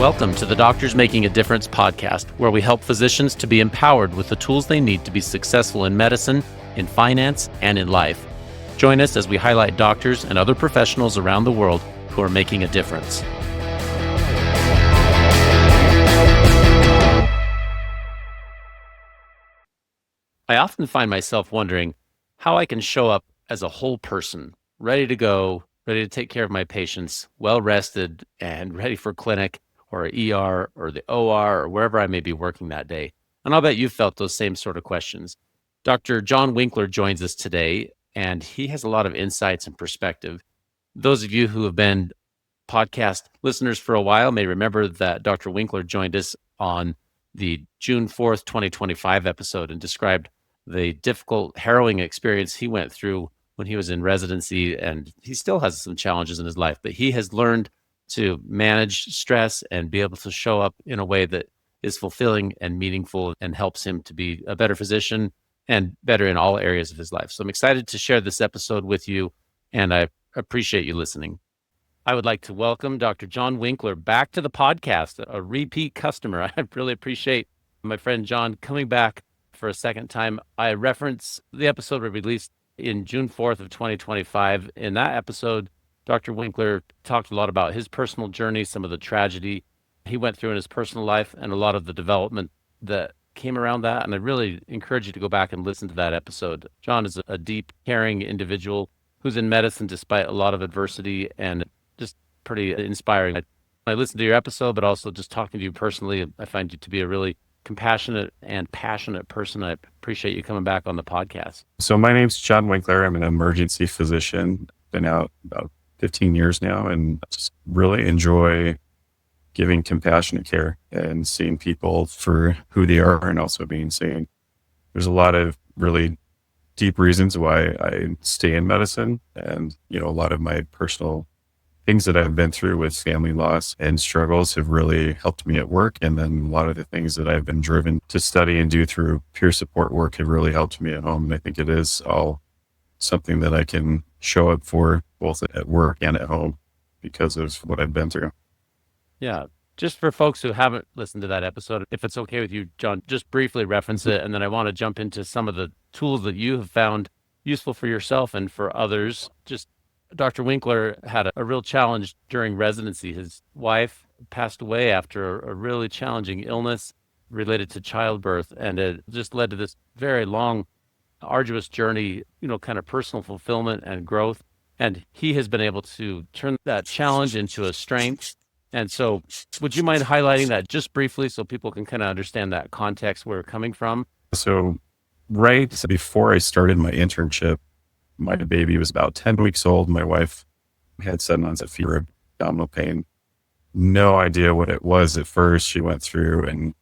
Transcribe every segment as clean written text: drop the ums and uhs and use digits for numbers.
Welcome to the Doctors Making a Difference podcast, where we help physicians to be empowered with the tools they need to be successful in medicine, in finance, and in life. Join us as we highlight doctors and other professionals around the world who are making a difference. I often find myself wondering how I can show up as a whole person, ready to go, ready to take care of my patients, well-rested and ready for clinic or ER or the OR or wherever I may be working that day. And I'll bet you've felt those same sort of questions. Dr. John Winkler joins us today, and he has a lot of insights and perspective. Those of you who have been podcast listeners for a while may remember that Dr. Winkler joined us on the June 4th, 2025 episode and described the difficult, harrowing experience he went through when he was in residency. And he still has some challenges in his life, but he has learned to manage stress and be able to show up in a way that is fulfilling and meaningful and helps him to be a better physician and better in all areas of his life. So I'm excited to share this episode with you, and I appreciate you listening. I would like to welcome Dr. John Winkler back to the podcast, a repeat customer. I really appreciate my friend John coming back for a second time. I reference the episode we released in June 4th of 2025. In that episode, Dr. Winkler talked a lot about his personal journey, some of the tragedy he went through in his personal life, and a lot of the development that came around that. And I really encourage you to go back and listen to that episode. John is a deep, caring individual who's in medicine despite a lot of adversity, and just pretty inspiring. I listened to your episode, but also just talking to you personally, I find you to be a really compassionate and passionate person. I appreciate you coming back on the podcast. So my name's John Winkler. I'm an emergency physician. Been out about 15 years now, and just really enjoy giving compassionate care and seeing people for who they are and also being seen. There's a lot of really deep reasons why I stay in medicine, and a lot of my personal things that I've been through with family loss and struggles have really helped me at work. And then a lot of the things that I've been driven to study and do through peer support work have really helped me at home. And I think it is all something that I can show up for both at work and at home because of what I've been through. Yeah. Just for folks who haven't listened to that episode, if it's okay with you, John, just briefly reference it. And then I want to jump into some of the tools that you have found useful for yourself and for others. Just Dr. Winkler had a real challenge during residency. His wife passed away after a really challenging illness related to childbirth, and it just led to this very long, arduous journey, kind of personal fulfillment and growth. And he has been able to turn that challenge into a strength. And so would you mind highlighting that just briefly so people can kind of understand that context where we're coming from? So right before I started my internship, my baby was about 10 weeks old. My wife had sudden onset fever, abdominal pain. No idea what it was at first. She went through an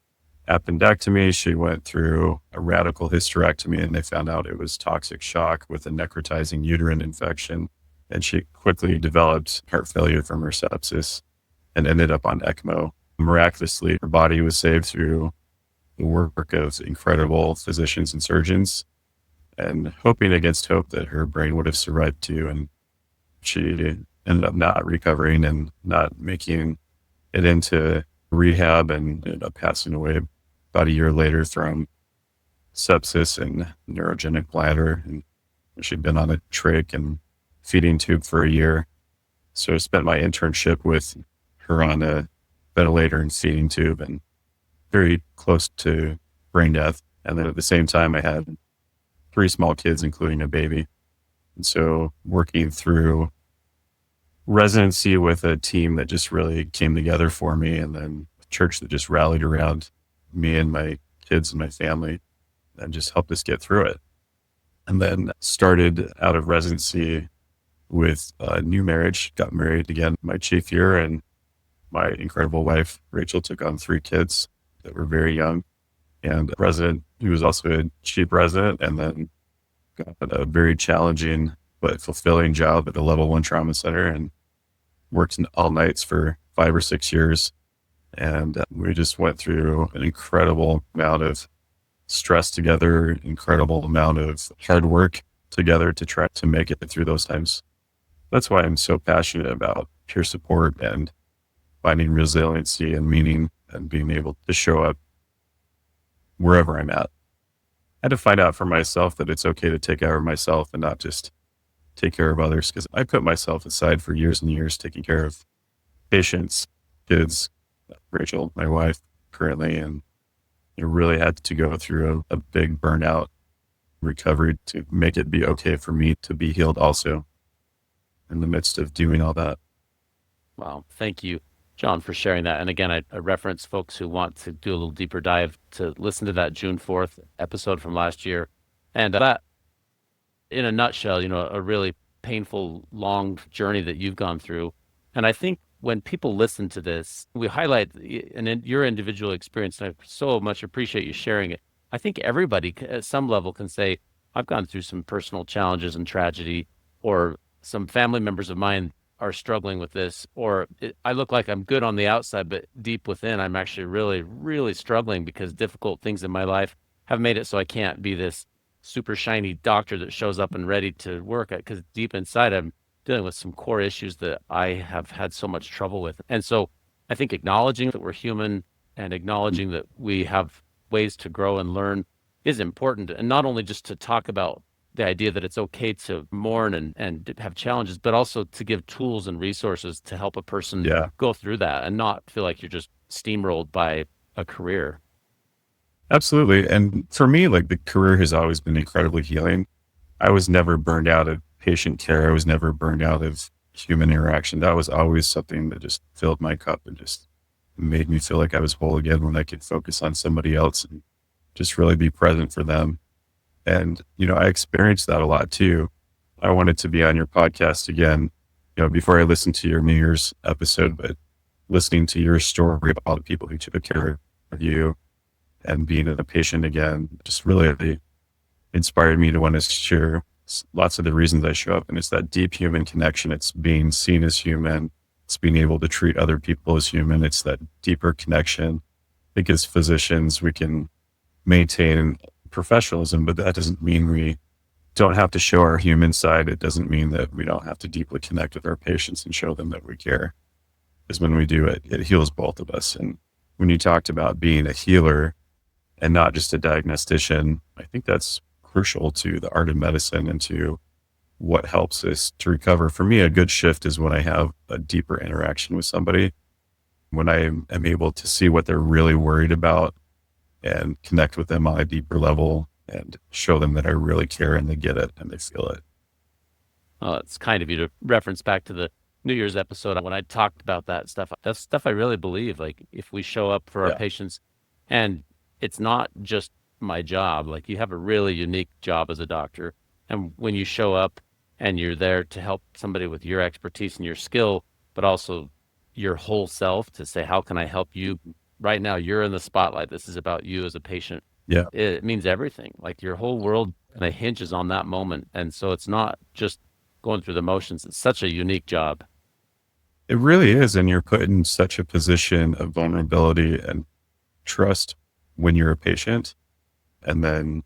appendectomy. She went through a radical hysterectomy, and they found out it was toxic shock with a necrotizing uterine infection. And she quickly developed heart failure from her sepsis and ended up on ECMO. Miraculously, her body was saved through the work of incredible physicians and surgeons, and hoping against hope that her brain would have survived too. And she ended up not recovering and not making it into rehab, and ended up passing away about a year later from sepsis and neurogenic bladder. And she'd been on a trach and feeding tube for a year. So I spent my internship with her on a ventilator and feeding tube, and very close to brain death. And then at the same time, I had 3 small kids, including a baby. And so working through residency with a team that just really came together for me, and then a church that just rallied around me and my kids and my family and just helped us get through it. And then started out of residency with a new marriage, got married again my chief year, and my incredible wife, Rachel, took on 3 kids that were very young. And a resident who was also a chief resident, and then got a very challenging but fulfilling job at a level 1 trauma center, and worked all nights for 5 or 6 years. And we just went through an incredible amount of stress together, incredible amount of hard work together to try to make it through those times. That's why I'm so passionate about peer support and finding resiliency and meaning and being able to show up wherever I'm at. I had to find out for myself that it's okay to take care of myself and not just take care of others, because I put myself aside for years and years taking care of patients, kids, Rachel, my wife currently, and really had to go through a big burnout recovery to make it be okay for me to be healed also in the midst of doing all that. Wow. Thank you, John, for sharing that. And again, I reference folks who want to do a little deeper dive to listen to that June 4th episode from last year. And that, in a nutshell, a really painful, long journey that you've gone through. And I think when people listen to this, we highlight your individual experience, and I so much appreciate you sharing it. I think everybody at some level can say, I've gone through some personal challenges and tragedy, or some family members of mine are struggling with this, or I look like I'm good on the outside, but deep within, I'm actually really, really struggling because difficult things in my life have made it so I can't be this super shiny doctor that shows up and ready to work at, because deep inside, I'm dealing with some core issues that I have had so much trouble with. And so I think acknowledging that we're human and acknowledging that we have ways to grow and learn is important. And not only just to talk about the idea that it's okay to mourn and have challenges, but also to give tools and resources to help a person Yeah, go through that and not feel like you're just steamrolled by a career. absolutely. And for me, like, the career has always been incredibly healing. I was never burned out of patient care. I was never burned out of human interaction. That was always something that just filled my cup and just made me feel like I was whole again when I could focus on somebody else and just really be present for them. And, I experienced that a lot too. I wanted to be on your podcast again, before I listened to your New Year's episode, but listening to your story about all the people who took care of you and being a patient again, just really inspired me to want to share lots of the reasons I show up. And it's that deep human connection. It's being seen as human. It's being able to treat other people as human. It's that deeper connection. I think as physicians, we can maintain professionalism, but that doesn't mean we don't have to show our human side. It doesn't mean that we don't have to deeply connect with our patients and show them that we care. Because when we do it, it heals both of us. And when you talked about being a healer and not just a diagnostician, I think that's crucial to the art of medicine and to what helps us to recover. For me, a good shift is when I have a deeper interaction with somebody, when I am able to see what they're really worried about and connect with them on a deeper level and show them that I really care and they get it and they feel it. It's kind of you to reference back to the New Year's episode when I talked about that stuff. That's stuff I really believe. Like, if we show up for our Yeah. patients, and it's not just my job, like, you have a really unique job as a doctor. And when you show up and you're there to help somebody with your expertise and your skill, but also your whole self to say, how can I help you? Right now, you're in the spotlight. This is about you as a patient. Yeah. It means everything. Like, your whole world kind of hinges on that moment. And so it's not just going through the motions. It's such a unique job. It really is. And you're put in such a position of vulnerability and trust when you're a patient. And then,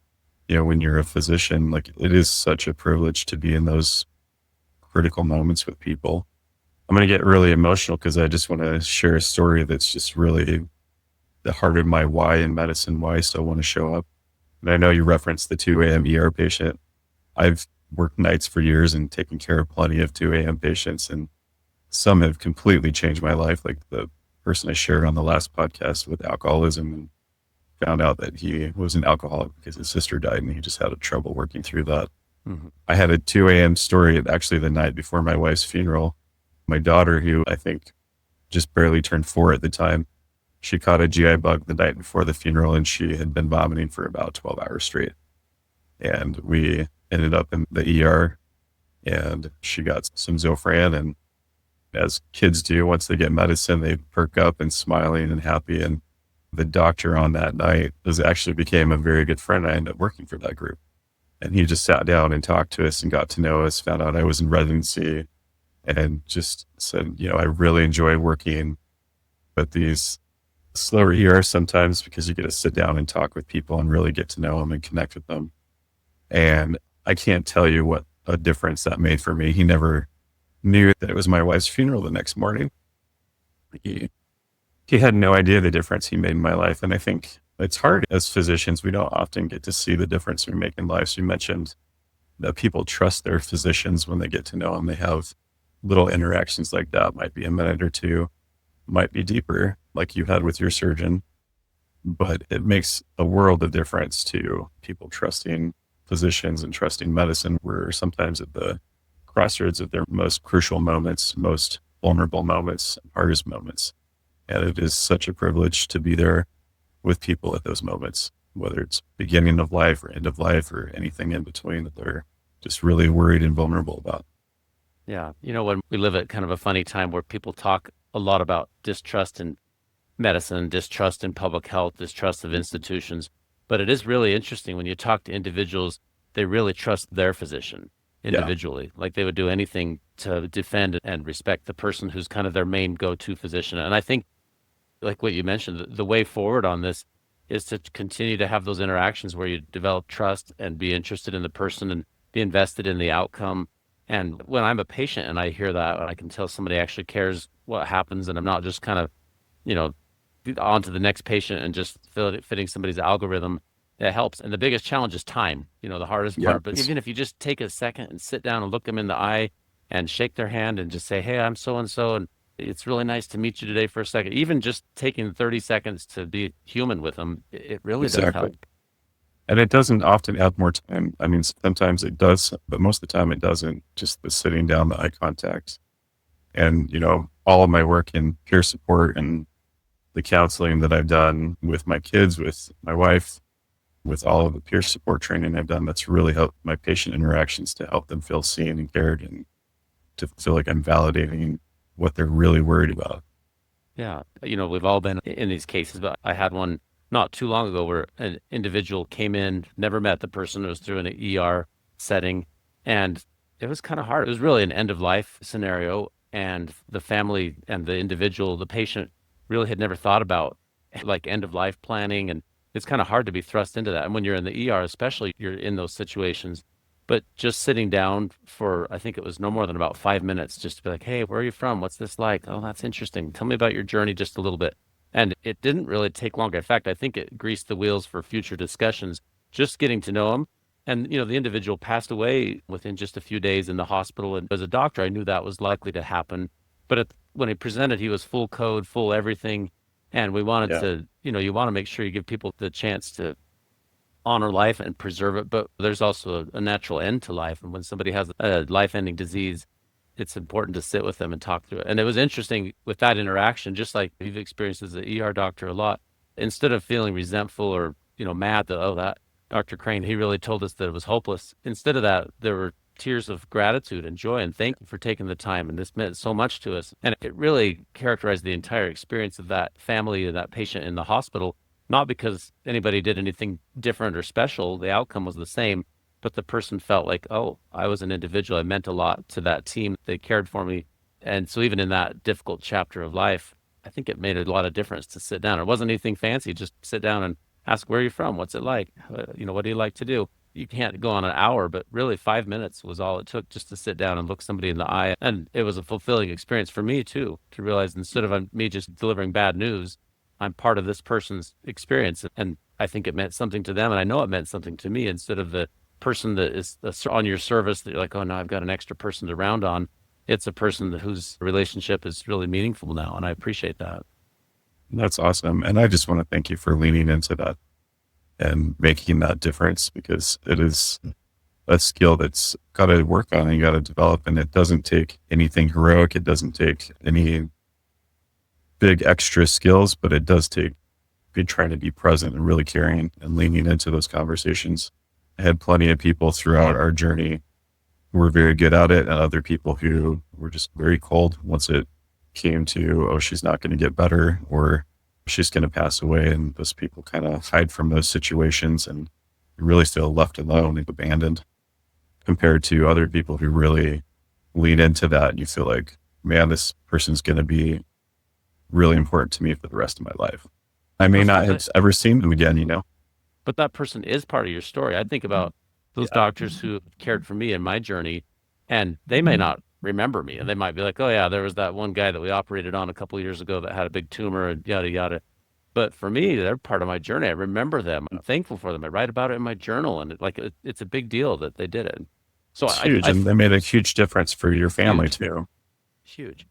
when you're a physician, like, it is such a privilege to be in those critical moments with people. I'm going to get really emotional because I just want to share a story that's just really the heart of my why in medicine, why I still want to show up. And I know you referenced the 2 a.m. ER patient. I've worked nights for years and taken care of plenty of 2 a.m. patients, and some have completely changed my life. Like the person I shared on the last podcast with alcoholism, and found out that he was an alcoholic because his sister died and he just had trouble working through that. Mm-hmm. I had a 2 a.m. story actually the night before my wife's funeral. My daughter, who I think just barely turned 4 at the time, she caught a GI bug the night before the funeral and she had been vomiting for about 12 hours straight. And we ended up in the ER and she got some Zofran. And as kids do, once they get medicine, they perk up and smiling and happy. And the doctor on that night actually became a very good friend. I ended up working for that group. And he just sat down and talked to us and got to know us, found out I was in residency, and just said, I really enjoy working with these slower ERs sometimes because you get to sit down and talk with people and really get to know them and connect with them. And I can't tell you what a difference that made for me. He never knew that it was my wife's funeral the next morning. He, he had no idea the difference he made in my life. And I think it's hard as physicians. We don't often get to see the difference we make in lives. You mentioned that people trust their physicians when they get to know them. They have little interactions like that, might be a minute or two, might be deeper, like you had with your surgeon, but it makes a world of difference to people trusting physicians and trusting medicine. We're sometimes at the crossroads of their most crucial moments, most vulnerable moments, hardest moments. And it is such a privilege to be there with people at those moments, whether it's beginning of life or end of life or anything in between that they're just really worried and vulnerable about. Yeah. When we live at kind of a funny time where people talk a lot about distrust in medicine, distrust in public health, distrust of institutions. But it is really interesting when you talk to individuals, they really trust their physician Yeah. individually. Like they would do anything to defend and respect the person who's kind of their main go-to physician. And I think, like what you mentioned, the way forward on this is to continue to have those interactions where you develop trust and be interested in the person and be invested in the outcome. And when I'm a patient and I hear that, I can tell somebody actually cares what happens, and I'm not just kind of, you know, on to the next patient and just fitting somebody's algorithm. It helps. And the biggest challenge is time, the hardest Yeah. part. But even if you just take a second and sit down and look them in the eye and shake their hand and just say, hey, I'm so and so, and it's really nice to meet you today for a second. Even just taking 30 seconds to be human with them, it really does Exactly. help. And it doesn't often add more time. I mean, sometimes it does, but most of the time it doesn't. Just the sitting down, the eye contact, and, all of my work in peer support and the counseling that I've done with my kids, with my wife, with all of the peer support training I've done, that's really helped my patient interactions to help them feel seen and cared and to feel like I'm validating what they're really worried about. Yeah. We've all been in these cases, but I had one not too long ago where an individual came in, never met the person, it was through an ER setting, and it was kind of hard. It was really an end of life scenario, and the family and the individual, the patient, really had never thought about like end of life planning, and it's kind of hard to be thrust into that. And when you're in the ER, especially, you're in those situations. But just sitting down for, I think it was no more than about 5 minutes, just to be like, hey, where are you from? What's this like? Oh, that's interesting. Tell me about your journey just a little bit. And it didn't really take long. In fact, I think it greased the wheels for future discussions, just getting to know him. And, the individual passed away within just a few days in the hospital. And as a doctor, I knew that was likely to happen. But when he presented, he was full code, full everything. And we wanted Yeah. to, you want to make sure you give people the chance to honor life and preserve it. But there's also a natural end to life. And when somebody has a life ending disease, it's important to sit with them and talk through it. And it was interesting with that interaction, just like you've experienced as an ER doctor a lot, instead of feeling resentful or, mad that, oh, that Dr. Crane, he really told us that it was hopeless. Instead of that, there were tears of gratitude and joy and thank you for taking the time. And this meant so much to us. And it really characterized the entire experience of that family and that patient in the hospital, not because anybody did anything different or special. The outcome was the same, but the person felt like, oh, I was an individual. I meant a lot to that team. They cared for me. And so even in that difficult chapter of life, I think it made a lot of difference to sit down. It wasn't anything fancy. Just sit down and ask, where are you from? What's it like? What do you like to do? You can't go on an hour, but really 5 minutes was all it took just to sit down and look somebody in the eye. And it was a fulfilling experience for me too, to realize instead of me just delivering bad news, I'm part of this person's experience. And I think it meant something to them. And I know it meant something to me, instead of the person that is on your service that you're like, oh, no, I've got an extra person to round on. It's a person whose relationship is really meaningful now. And I appreciate that. That's awesome. And I just want to thank you for leaning into that and making that difference, because it is a skill that's got to work on and you got to develop. And it doesn't take anything heroic. It doesn't take any big extra skills, but it does take be trying to be present and really caring and leaning into those conversations. I had plenty of people throughout our journey who were very good at it, and other people who were just very cold once it came to, oh, she's not going to get better or she's going to pass away. And those people kind of hide from those situations and really feel left alone and abandoned, compared to other people who really lean into that. And you feel like, man, this person's going to be really important to me for the rest of my life. I may not have ever seen them again. But that person is part of your story. I think about those Yeah. doctors who cared for me in my journey, and they may not remember me. And they might be like, oh, yeah, there was that one guy that we operated on a couple of years ago that had a big tumor and yada, yada. But for me, they're part of my journey. I remember them. I'm thankful for them. I write about it in my journal, and it's a big deal that they did it. So It's huge. And they made a huge difference for your family huge, too. huge.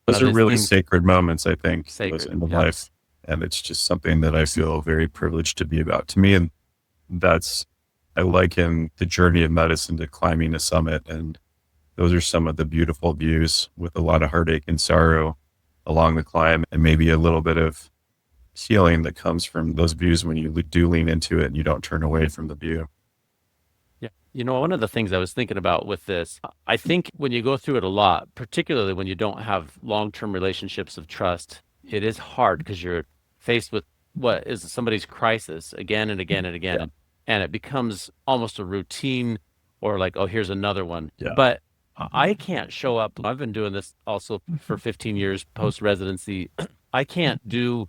Now Those are these really things sacred moments, I think, those sacred. in the Yeah. life. And it's just something that I feel very privileged to be about. To me, and that's, I liken the journey of medicine to climbing a summit. And those are some of the beautiful views with a lot of heartache and sorrow along the climb, and maybe a little bit of healing that comes from those views when you do lean into it and you don't turn away from the view. Yeah. One of the things I was thinking about with this, I think when you go through it a lot, particularly when you don't have long-term relationships of trust, it is hard because you're faced with what is somebody's crisis again and again and again. Yeah. And it becomes almost a routine or like, oh, here's another one. Yeah. But I can't show up. I've been doing this also for 15 years post residency. I can't do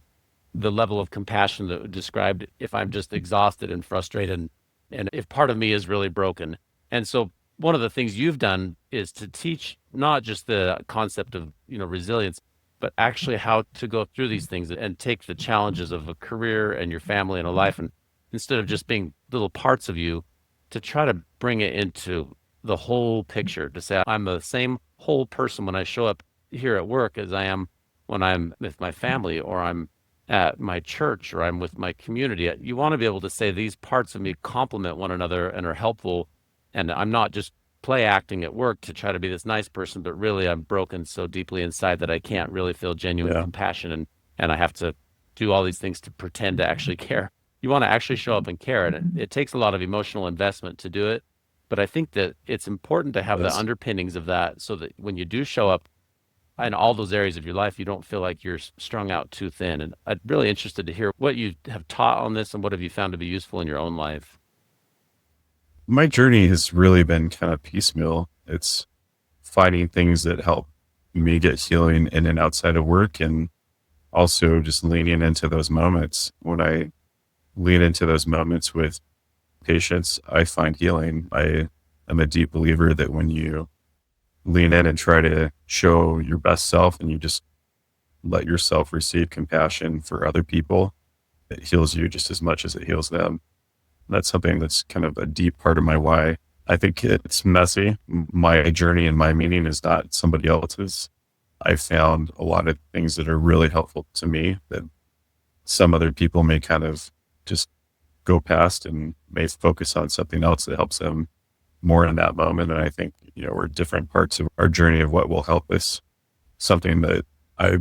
the level of compassion that described if I'm just exhausted and frustrated and if part of me is really broken. And so one of the things you've done is to teach not just the concept of, resilience, but actually how to go through these things and take the challenges of a career and your family and a life and instead of just being little parts of you to try to bring it into the whole picture to say I'm the same whole person when I show up here at work as I am when I'm with my family or I'm at my church or I'm with my community. You want to be able to say these parts of me complement one another and are helpful. And I'm not just play acting at work to try to be this nice person, but really I'm broken so deeply inside that I can't really feel genuine Yeah. compassion and I have to do all these things to pretend to actually care. You want to actually show up and care. And it takes a lot of emotional investment to do it. But I think that it's important to have the Yes. underpinnings of that so that when you do show up in all those areas of your life, you don't feel like you're strung out too thin. And I'm really interested to hear what you have taught on this and what have you found to be useful in your own life. My journey has really been kind of piecemeal. It's finding things that help me get healing in and outside of work, and also just leaning into those moments. When I lean into those moments with patience, I find healing. I am a deep believer that when you lean in and try to show your best self and you just let yourself receive compassion for other people, it heals you just as much as it heals them. That's something that's kind of a deep part of my why. I think it's messy. My journey and my meaning is not somebody else's. I found a lot of things that are really helpful to me that some other people may kind of just go past and may focus on something else that helps them more in that moment. And I think, we're different parts of our journey of what will help us. Something that I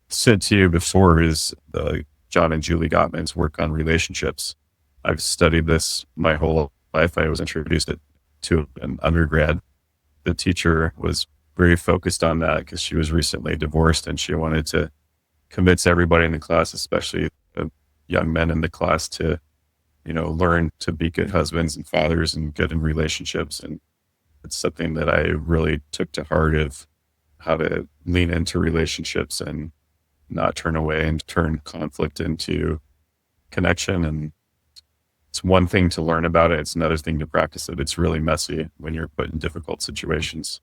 said to you before is the John and Julie Gottman's work on relationships. I've studied this my whole life. I was introduced it to an undergrad. The teacher was very focused on that because she was recently divorced and she wanted to convince everybody in the class, especially the young men in the class, to, learn to be good husbands and fathers and good in relationships. And it's something that I really took to heart of how to lean into relationships and not turn away and turn conflict into connection. And it's one thing to learn about it. It's another thing to practice it. It's really messy when you're put in difficult situations.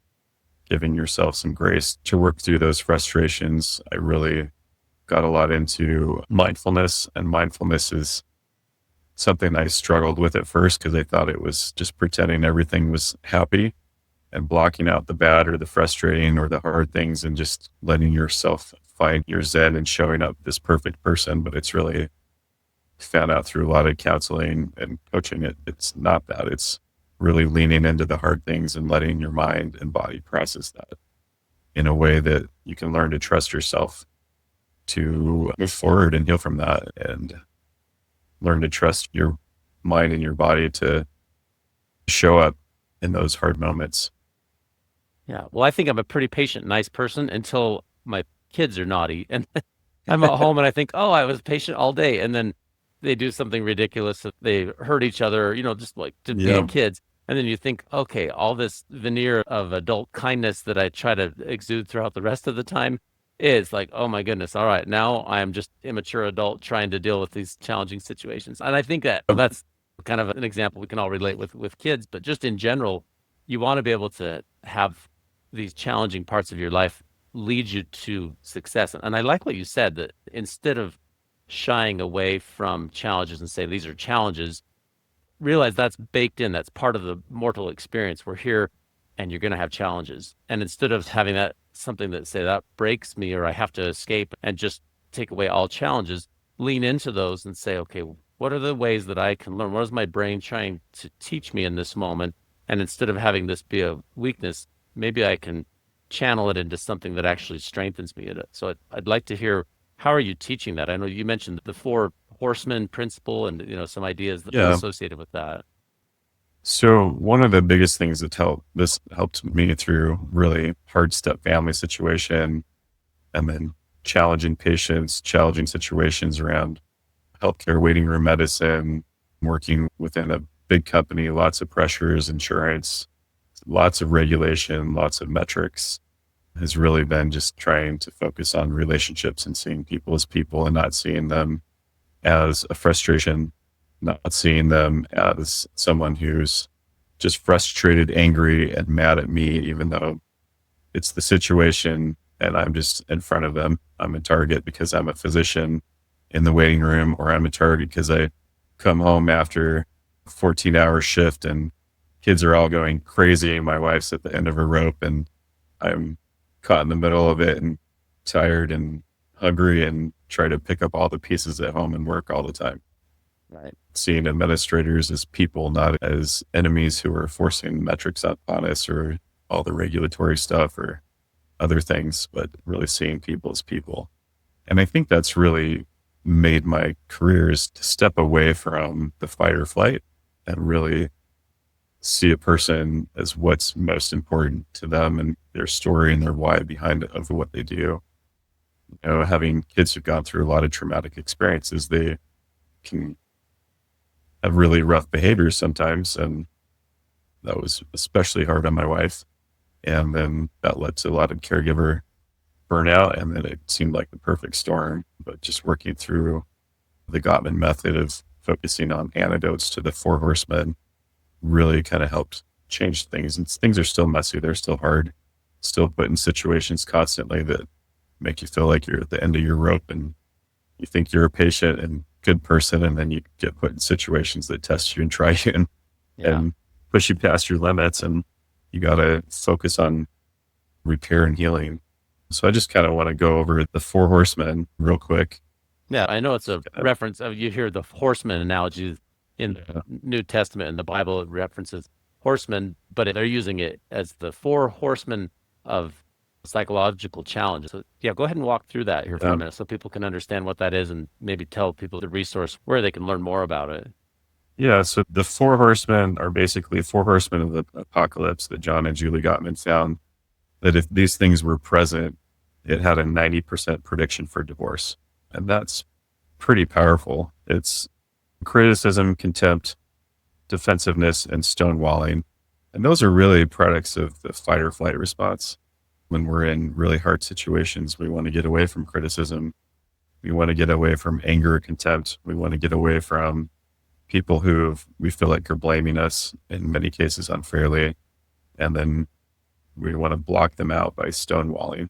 Giving yourself some grace to work through those frustrations. I really got a lot into mindfulness, and mindfulness is something I struggled with at first because I thought it was just pretending everything was happy and blocking out the bad or the frustrating or the hard things and just letting yourself find your zen and showing up this perfect person. But it's really found out through a lot of counseling and coaching, it's not that. It's really leaning into the hard things and letting your mind and body process that in a way that you can learn to trust yourself to move forward and heal from that, and learn to trust your mind and your body to show up in those hard moments. Yeah. Well, I think I'm a pretty patient, nice person until my kids are naughty. And I'm at home and I think, oh, I was patient all day. And then they do something ridiculous. They hurt each other, just like to being Yeah. kids. And then you think, okay, all this veneer of adult kindness that I try to exude throughout the rest of the time is like, oh my goodness. All right. Now I am just immature adult trying to deal with these challenging situations. And I think that that's kind of an example we can all relate with kids, but just in general, you want to be able to have these challenging parts of your life lead you to success. And I like what you said, that instead of shying away from challenges and say these are challenges, realize that's baked in. That's part of the mortal experience. We're here and you're going to have challenges. And instead of having that something that say that breaks me or I have to escape and just take away all challenges, lean into those and say, okay, what are the ways that I can learn? What is my brain trying to teach me in this moment? And instead of having this be a weakness, maybe I can channel it into something that actually strengthens me. So I'd like to hear, how are you teaching that? I know you mentioned the Four Horsemen principle and some ideas that Yeah. associated with that. So one of the biggest things that helped me through really hard step family situation and then challenging patients, challenging situations around healthcare, waiting room medicine, working within a big company, lots of pressures, insurance, lots of regulation, lots of metrics, has really been just trying to focus on relationships and seeing people as people and not seeing them as a frustration, not seeing them as someone who's just frustrated, angry, and mad at me, even though it's the situation and I'm just in front of them. I'm a target because I'm a physician in the waiting room, or I'm a target because I come home after a 14-hour shift and kids are all going crazy. My wife's at the end of her rope and I'm caught in the middle of it and tired and hungry and try to pick up all the pieces at home and work all the time. Right. Seeing administrators as people, not as enemies who are forcing metrics upon us or all the regulatory stuff or other things, but really seeing people as people. And I think that's really made my career is to step away from the fight or flight and really see a person as what's most important to them and their story and their why behind it of what they do. Having kids who've gone through a lot of traumatic experiences, they can have really rough behaviors sometimes. And that was especially hard on my wife. And then that led to a lot of caregiver burnout. And then it seemed like the perfect storm, but just working through the Gottman Method of focusing on antidotes to the Four Horsemen really kind of helped change things. And things are still messy. They're still hard, still put in situations constantly that make you feel like you're at the end of your rope and you think you're a patient and good person. And then you get put in situations that test you and try you and push you past your limits. And you got to focus on repair and healing. So I just kind of want to go over the Four Horsemen real quick. Yeah, I know it's a reference. You hear the horseman analogy in the New Testament and the Bible. It references horsemen, but they're using it as the four horsemen of psychological challenges. So yeah, go ahead and walk through that here for a minute so people can understand what that is and maybe tell people the resource where they can learn more about it. Yeah, so the Four Horsemen are basically four horsemen of the apocalypse that John and Julie Gottman found that if these things were present, it had a 90% prediction for divorce. And that's pretty powerful. It's criticism, contempt, defensiveness, and stonewalling. And those are really products of the fight or flight response. When we're in really hard situations, we want to get away from criticism. We want to get away from anger or contempt. We want to get away from people who we feel like are blaming us in many cases unfairly. And then we want to block them out by stonewalling.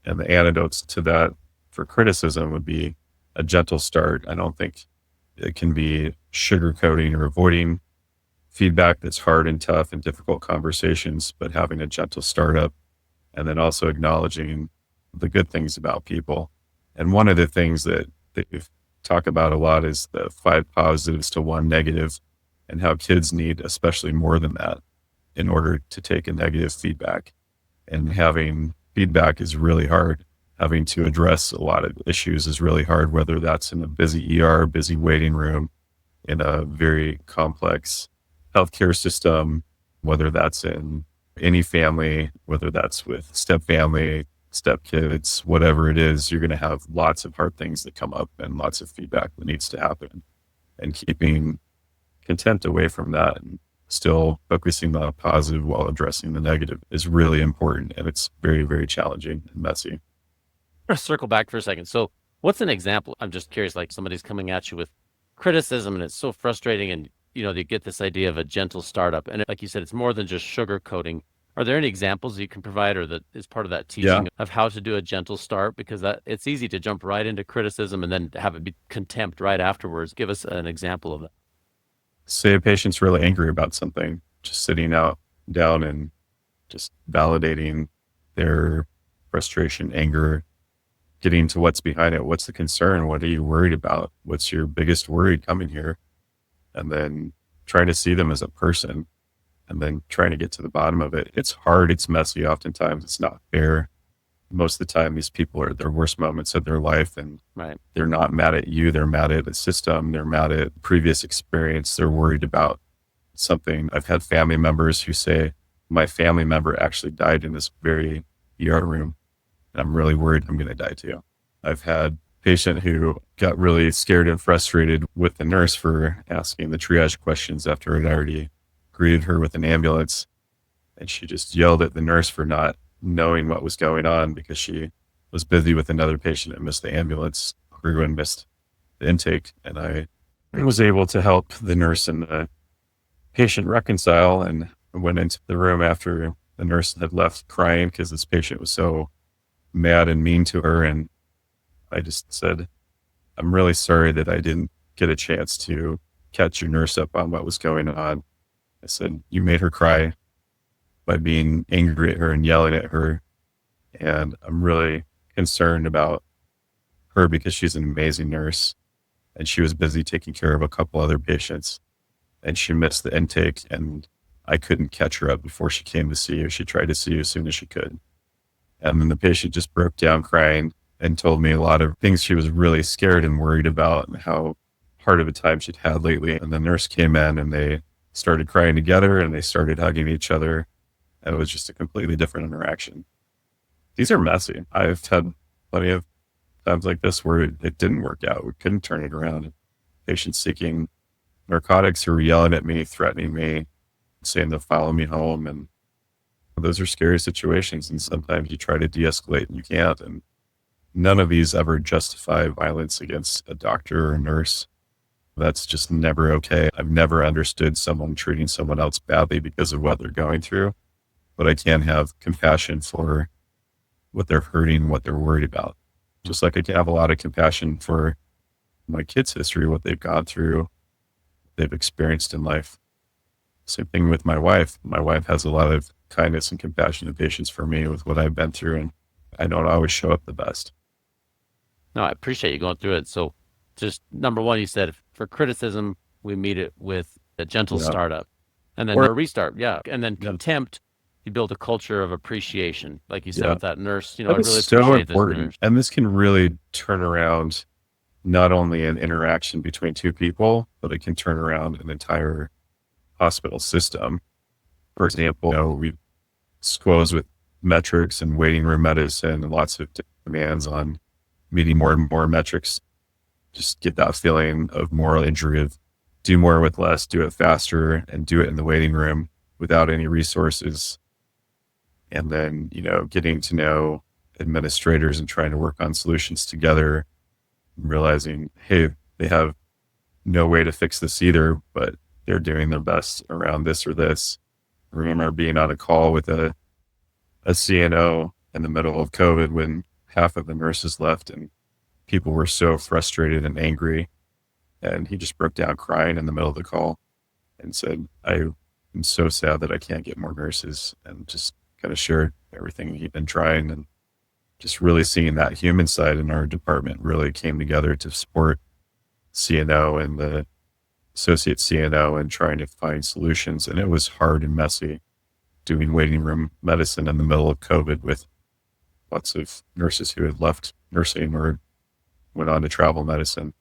And the antidotes to that for criticism would be a gentle start. I don't think it can be sugarcoating or avoiding feedback that's hard and tough and difficult conversations, but having a gentle startup and then also acknowledging the good things about people. And one of the things that they talk about a lot is the 5 positives to 1 negative, and how kids need especially more than that in order to take a negative feedback. And having feedback is really hard. Having to address a lot of issues is really hard, whether that's in a busy ER, busy waiting room, in a very complex healthcare system, whether that's in any family, whether that's with step family, step kids, whatever it is, you're going to have lots of hard things that come up and lots of feedback that needs to happen. And keeping contempt away from that and still focusing on the positive while addressing the negative is really important. And it's very, very challenging and messy. Circle back for a second. So what's an example? I'm just curious, like somebody's coming at you with criticism and it's so frustrating and, they get this idea of a gentle startup. And like you said, it's more than just sugarcoating. Are there any examples you can provide or that is part of that Yeah. teaching of how to do a gentle start? Because that it's easy to jump right into criticism and then have it be contempt right afterwards. Give us an example of that. Say a patient's really angry about something, just sitting out down and just validating their frustration, anger, getting to what's behind it. What's the concern? What are you worried about? What's your biggest worry coming here? And then trying to see them as a person and then trying to get to the bottom of it. It's hard. It's messy. Oftentimes it's not fair. Most of the time, these people are at their worst moments of their life, and Right. they're not mad at you. They're mad at the system. They're mad at previous experience. They're worried about something. I've had family members who say, my family member actually died in this very ER room, and I'm really worried I'm going to die too. I've had a patient who got really scared and frustrated with the nurse for asking the triage questions after I'd already greeted her with an ambulance. And she just yelled at the nurse for not knowing what was going on because she was busy with another patient and missed the ambulance. Everyone missed the intake. And I was able to help the nurse and the patient reconcile, and went into the room after the nurse had left crying because this patient was so mad and mean to her. And I just said, I'm really sorry that I didn't get a chance to catch your nurse up on what was going on. I said, you made her cry by being angry at her and yelling at her. And I'm really concerned about her because she's an amazing nurse and she was busy taking care of a couple other patients and she missed the intake and I couldn't catch her up before she came to see you. She tried to see you as soon as she could. And then the patient just broke down crying and told me a lot of things she was really scared and worried about and how hard of a time she'd had lately. And the nurse came in and they started crying together and they started hugging each other. And it was just a completely different interaction. These are messy. I've had plenty of times like this where it didn't work out. We couldn't turn it around. Patients seeking narcotics who were yelling at me, threatening me, saying they'll follow me home. And those are scary situations. And sometimes you try to de-escalate and you can't. And none of these ever justify violence against a doctor or a nurse. That's just never okay. I've never understood someone treating someone else badly because of what they're going through, but I can have compassion for what they're hurting, what they're worried about. Just like I can have a lot of compassion for my kids' history, what they've gone through, they've experienced in life. Same thing with my wife. My wife has a lot of kindness and compassion and patience for me with what I've been through, and I don't always show up the best. No, I appreciate you going through it. So just number one, you said for criticism, we meet it with a gentle Yeah. startup and then Or a restart. Yeah. And then yeah, contempt, you build a culture of appreciation. Like you said yeah. with that nurse, I That is really so appreciate this important. nurse. And this can really turn around not only an interaction between two people, but it can turn around an entire hospital system. For example, we squoze with metrics and waiting room medicine and lots of demands on meeting more and more metrics. Just get that feeling of moral injury of do more with less, do it faster, and do it in the waiting room without any resources. And then, getting to know administrators and trying to work on solutions together, realizing, hey, they have no way to fix this either, but they're doing their best around this or this. I remember being on a call with a CNO in the middle of COVID when half of the nurses left and people were so frustrated and angry. And he just broke down crying in the middle of the call and said, I am so sad that I can't get more nurses, and just kind of shared everything he'd been trying. And just really seeing that human side in our department really came together to support CNO and the associate CNO and trying to find solutions. And it was hard and messy doing waiting room medicine in the middle of COVID with lots of nurses who had left nursing or went on to travel medicine.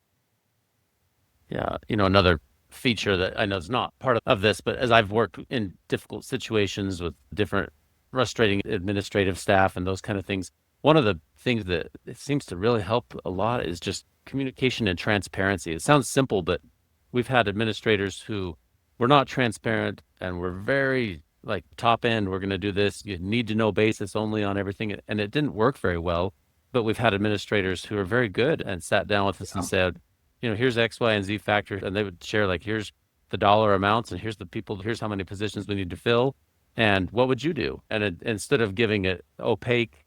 Yeah. Another feature that I know is not part of this, but as I've worked in difficult situations with different frustrating administrative staff and those kind of things, one of the things that it seems to really help a lot is just communication and transparency. It sounds simple, but we've had administrators who were not transparent and were very like top end. We're going to do this. You need to know basis only on everything. And it didn't work very well. But we've had administrators who are very good and sat down with us and said, here's X, Y, and Z factors. And they would share like, here's the dollar amounts and here's the people, here's how many positions we need to fill. And what would you do? And instead of giving it opaque,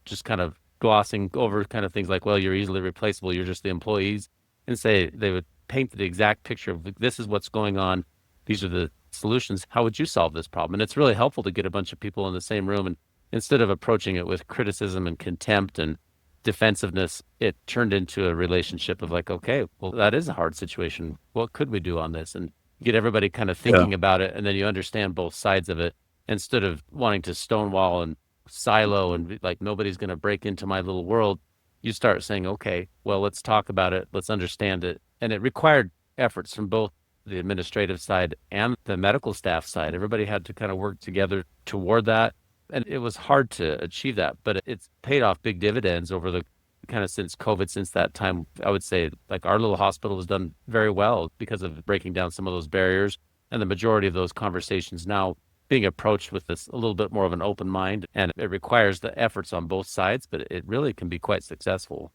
just kind of glossing over kind of things like, well, you're easily replaceable, you're just the employees, and say they would paint the exact picture of this is what's going on, these are the solutions. How would you solve this problem? And it's really helpful to get a bunch of people in the same room, and instead of approaching it with criticism and contempt and defensiveness, it turned into a relationship of like, okay, well, that is a hard situation. What could we do on this? And get everybody kind of Yeah. thinking about it, and then you understand both sides of it instead of wanting to stonewall and silo and like nobody's going to break into my little world. You start saying, okay, well, let's talk about it, let's understand it. And it required efforts from both the administrative side and the medical staff side. Everybody had to kind of work together toward that, and it was hard to achieve that, but it's paid off big dividends over the kind of since COVID. Since that time, I would say like our little hospital has done very well because of breaking down some of those barriers, and the majority of those conversations now being approached with this a little bit more of an open mind. And it requires the efforts on both sides, but it really can be quite successful.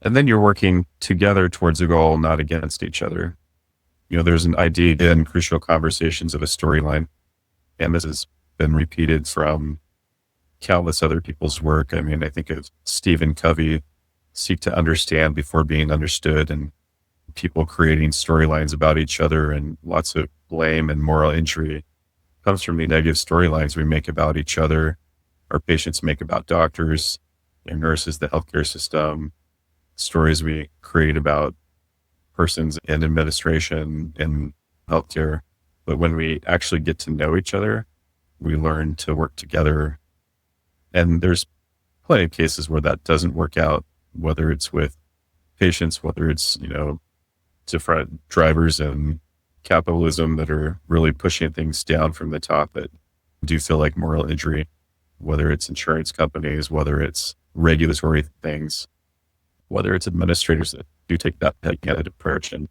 And then you're working together towards a goal, not against each other. There's an idea in crucial conversations of a storyline. And this has been repeated from countless other people's work. I mean, I think of Stephen Covey, seek to understand before being understood, and people creating storylines about each other, and lots of blame and moral injury comes from the negative storylines we make about each other, our patients make about doctors, their nurses, the healthcare system, stories we create about persons in administration and healthcare. But when we actually get to know each other, we learn to work together. And there's plenty of cases where that doesn't work out, whether it's with patients, whether it's, different drivers and capitalism that are really pushing things down from the top that do feel like moral injury, whether it's insurance companies, whether it's regulatory things, whether it's administrators that do take that head approach and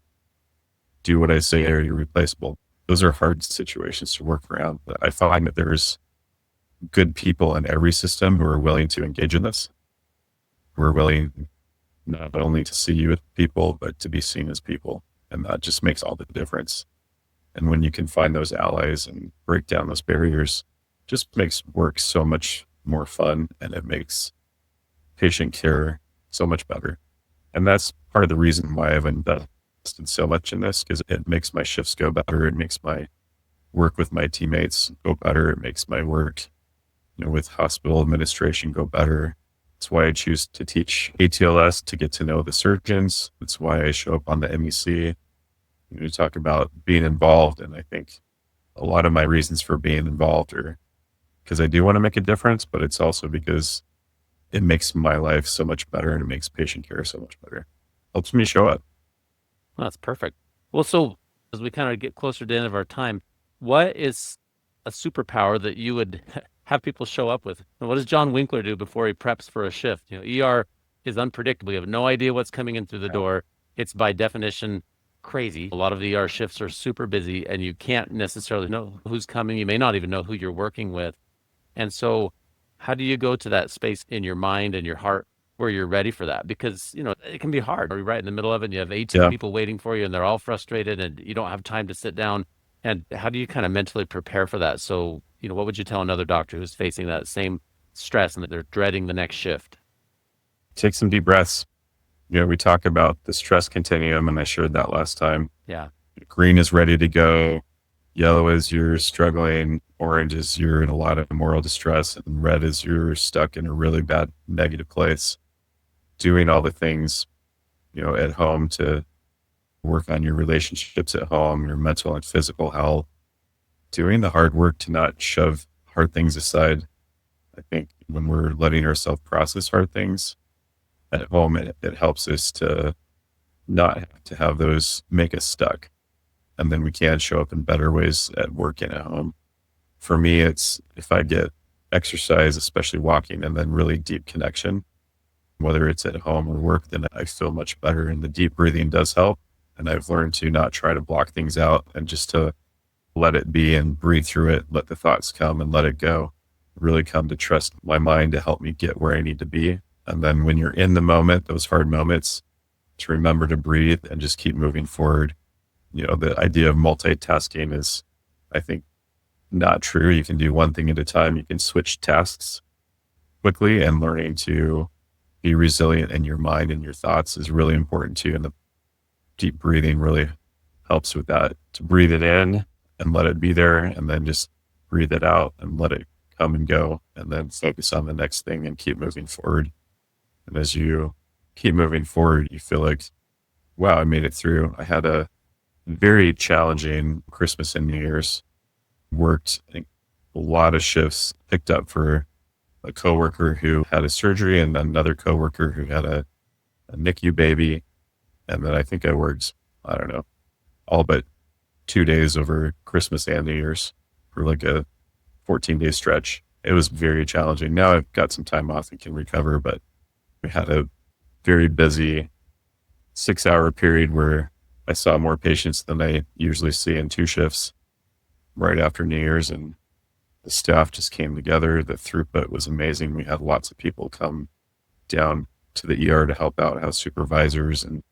do what I say or you're replaceable. Those are hard situations to work around. But I find that there's good people in every system who are willing to engage in this, who are willing not only to see you as people, but to be seen as people. And that just makes all the difference. And when you can find those allies and break down those barriers, just makes work so much more fun, and it makes patient care so much better. And that's part of the reason why I've invested so much in this, because it makes my shifts go better. It makes my work with my teammates go better. It makes my work, with hospital administration go better. That's why I choose to teach ATLS, to get to know the surgeons. That's why I show up on the MEC, to talk about being involved. And I think a lot of my reasons for being involved are because I do want to make a difference, but it's also because it makes my life so much better, and it makes patient care so much better. Helps me show up. Well, that's perfect. Well, so as we kind of get closer to the end of our time, what is a superpower that you would have people show up with? And what does John Winkler do before he preps for a shift? ER is unpredictable. You have no idea what's coming in through the door. It's by definition crazy. A lot of the ER shifts are super busy, and you can't necessarily know who's coming. You may not even know who you're working with. And so how do you go to that space in your mind and your heart where you're ready for that? Because, it can be hard. You're right in the middle of it, and you have 18 Yeah. people waiting for you, and they're all frustrated, and you don't have time to sit down. And how do you kind of mentally prepare for that? So, what would you tell another doctor who's facing that same stress and that they're dreading the next shift? Take some deep breaths. We talk about the stress continuum, and I shared that last time. Yeah. Green is ready to go. Yellow is you're struggling. Orange is you're in a lot of moral distress. And red is you're stuck in a really bad negative place. Doing all the things, at home to work on your relationships at home, your mental and physical health. Doing the hard work to not shove hard things aside. I think when we're letting ourselves process hard things at home, it helps us to not have to have those make us stuck. And then we can show up in better ways at work and at home. For me, it's if I get exercise, especially walking, and then really deep connection, whether it's at home or work, then I feel much better. And the deep breathing does help. And I've learned to not try to block things out and just to let it be and breathe through it, let the thoughts come and let it go. Really come to trust my mind to help me get where I need to be. And then when you're in the moment, those hard moments, to remember to breathe and just keep moving forward. The idea of multitasking is, I think, not true. You can do one thing at a time. You can switch tasks quickly, and learning to be resilient in your mind and your thoughts is really important too. And the deep breathing really helps with that, to breathe it in and let it be there, and then just breathe it out and let it come and go, and then focus on the next thing and keep moving forward. And as you keep moving forward, you feel like, wow, I made it through. I had a very challenging Christmas and New Year's. Worked, I think, a lot of shifts, picked up for a coworker who had a surgery and another coworker who had a NICU baby. And then I think I worked, I don't know, all but 2 days over Christmas and New Year's for like a 14-day stretch. It was very challenging. Now I've got some time off and can recover, but we had a very busy 6-hour period where I saw more patients than I usually see in 2 shifts right after New Year's. And the staff just came together. The throughput was amazing. We had lots of people come down to the ER to help out, house supervisors and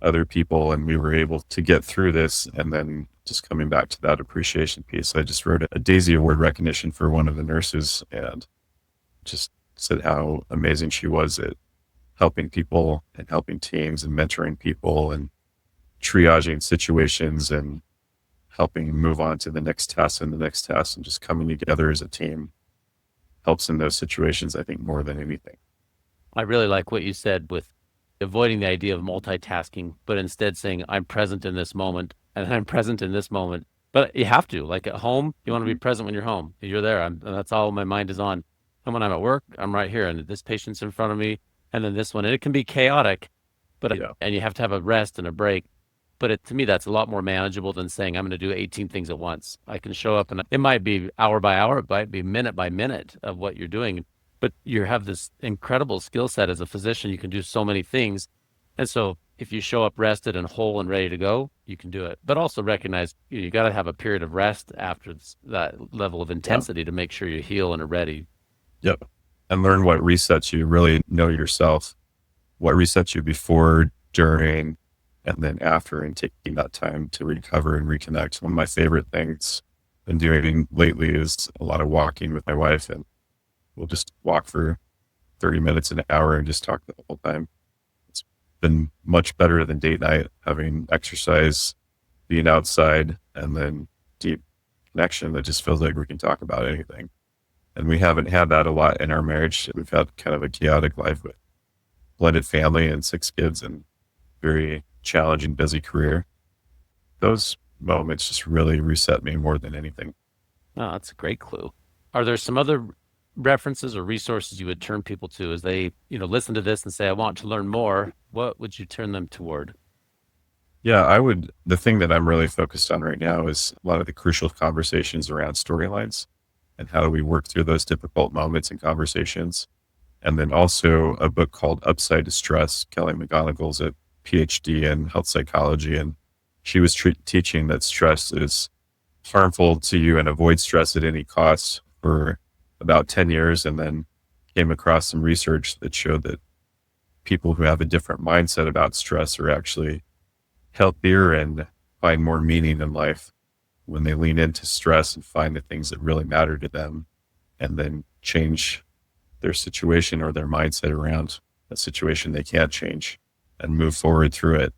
other people. And we were able to get through this. And then just coming back to that appreciation piece, I just wrote a Daisy Award recognition for one of the nurses, and just said how amazing she was at helping people and helping teams and mentoring people and triaging situations and helping move on to the next task and the next task, and just coming together as a team helps in those situations, I think, more than anything. I really like what you said with avoiding the idea of multitasking, but instead saying, I'm present in this moment and I'm present in this moment. But you have to, like at home, you want to be present when you're home. You're there. And that's all my mind is on. And when I'm at work, I'm right here. And this patient's in front of me. And then this one. And it can be chaotic, but Yeah. and you have to have a rest and a break. But to me, that's a lot more manageable than saying I'm going to do 18 things at once. I can show up and it might be hour by hour, it might be minute by minute of what you're doing. But you have this incredible skill set as a physician. You can do so many things. And so if you show up rested and whole and ready to go, you can do it. But also recognize you got to have a period of rest after that level of Yeah. intensity to make sure you heal and are ready. Yep. And learn what resets you, really know yourself, what resets you before, during, and then after, and taking that time to recover and reconnect. One of my favorite things I've been doing lately is a lot of walking with my wife, and we'll just walk for 30 minutes, an hour, and just talk the whole time. It's been much better than date night, having exercise, being outside, and then deep connection that just feels like we can talk about anything. And we haven't had that a lot in our marriage. We've had kind of a chaotic life with blended family and 6 kids and very challenging, busy career. Those moments just really reset me more than anything. Oh, that's a great clue. Are there some other references or resources you would turn people to as they, listen to this and say, I want to learn more? What would you turn them toward? Yeah, the thing that I'm really focused on right now is a lot of the crucial conversations around storylines and how do we work through those difficult moments and conversations. And then also a book called Upside to Stress. Kelly McGonigal's a PhD in health psychology, and she was teaching that stress is harmful to you and avoid stress at any cost for about 10 years. And then came across some research that showed that people who have a different mindset about stress are actually healthier and find more meaning in life when they lean into stress and find the things that really matter to them, and then change their situation or their mindset around a situation they can't change and move forward through it.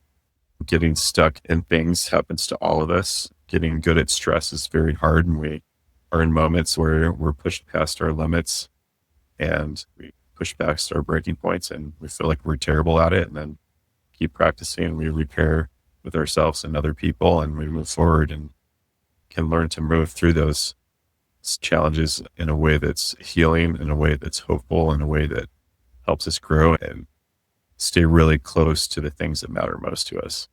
Getting stuck in things happens to all of us. Getting good at stress is very hard, and we are in moments where we're pushed past our limits and we push past our breaking points, and we feel like we're terrible at it, and then keep practicing, and we repair with ourselves and other people, and we move forward and can learn to move through those challenges in a way that's healing, in a way that's hopeful, in a way that helps us grow and stay really close to the things that matter most to us.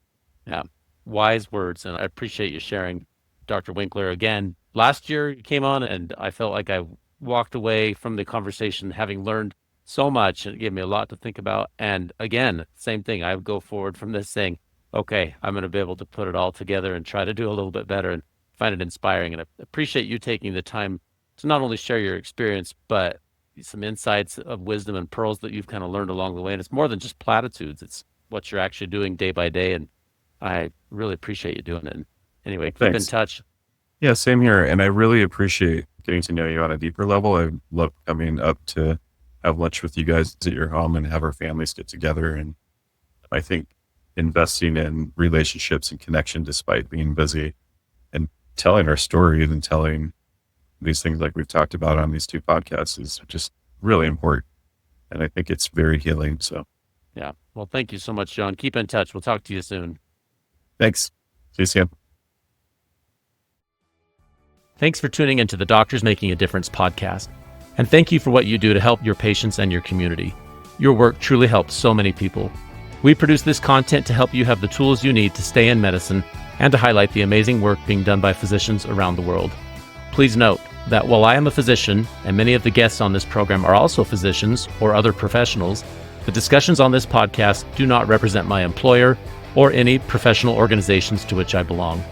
Yeah, wise words. And I appreciate you sharing, Dr. Winkler. Again, last year you came on and I felt like I walked away from the conversation having learned so much, and it gave me a lot to think about. And again, same thing. I would go forward from this saying, okay, I'm going to be able to put it all together and try to do a little bit better and find it inspiring. And I appreciate you taking the time to not only share your experience, but some insights of wisdom and pearls that you've kind of learned along the way. And it's more than just platitudes. It's what you're actually doing day by day. And I really appreciate you doing it. And anyway, keep in Thanks. touch. Yeah, same here. And I really appreciate getting to know you on a deeper level. I love coming up to have lunch with you guys at your home and have our families get together. And I think investing in relationships and connection despite being busy and telling our stories and telling these things like we've talked about on these two podcasts is just really important. And I think it's very healing. So Yeah. Well, thank you so much, John. Keep in touch. We'll talk to you soon. thanks. See you soon. Thanks for tuning into the Doctors Making a Difference podcast. And thank you for what you do to help your patients and your community. Your work truly helps so many people. We produce this content to help you have the tools you need to stay in medicine and to highlight the amazing work being done by physicians around the world. Please note that while I am a physician and many of the guests on this program are also physicians or other professionals, the discussions on this podcast do not represent my employer or any professional organizations to which I belong.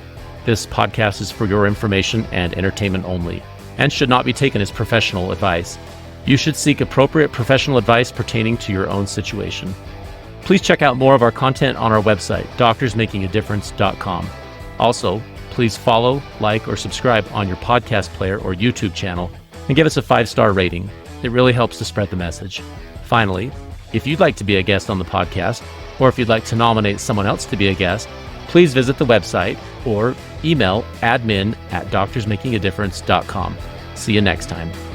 This podcast is for your information and entertainment only and should not be taken as professional advice. You should seek appropriate professional advice pertaining to your own situation. Please check out more of our content on our website, doctorsmakingadifference.com. Also, please follow, like, or subscribe on your podcast player or YouTube channel and give us a 5-star rating. It really helps to spread the message. Finally, if you'd like to be a guest on the podcast, or if you'd like to nominate someone else to be a guest, please visit the website or email admin@doctorsmakingadifference.com. See you next time.